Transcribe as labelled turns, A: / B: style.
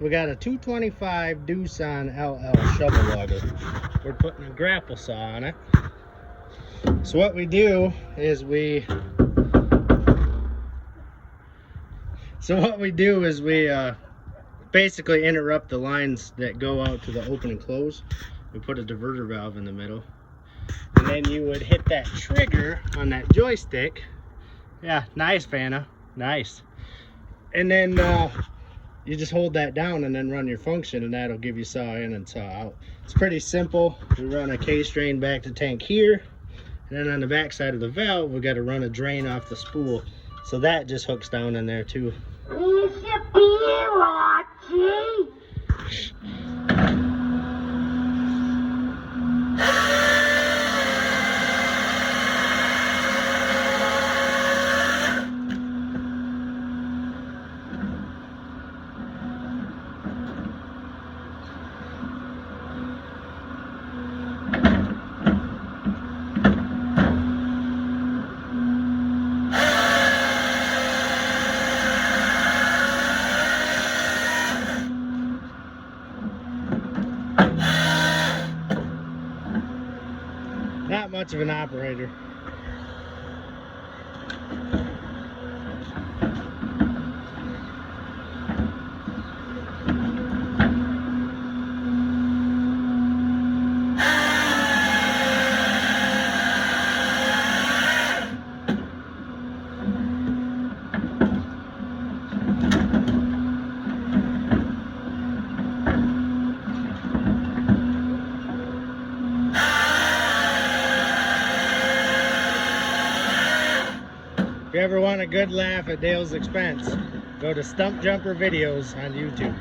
A: We got a 225 Doosan LL shovel logger. We're putting a grapple saw on it. So what we do is we basically interrupt the lines that go out to the open and close. We put a diverter valve in the middle, and then you would hit that trigger on that joystick. Yeah, nice, Vanna, nice. And then you just hold that down and then run your function, and that'll give you saw in and saw out. It's pretty simple. We run a K-strain back to tank here, and then on the back side of the valve we got to run a drain off the spool, so that just hooks down in there too. Not much of an operator. If you ever want a good laugh at Dale's expense, go to Stump Jumper Videos on YouTube.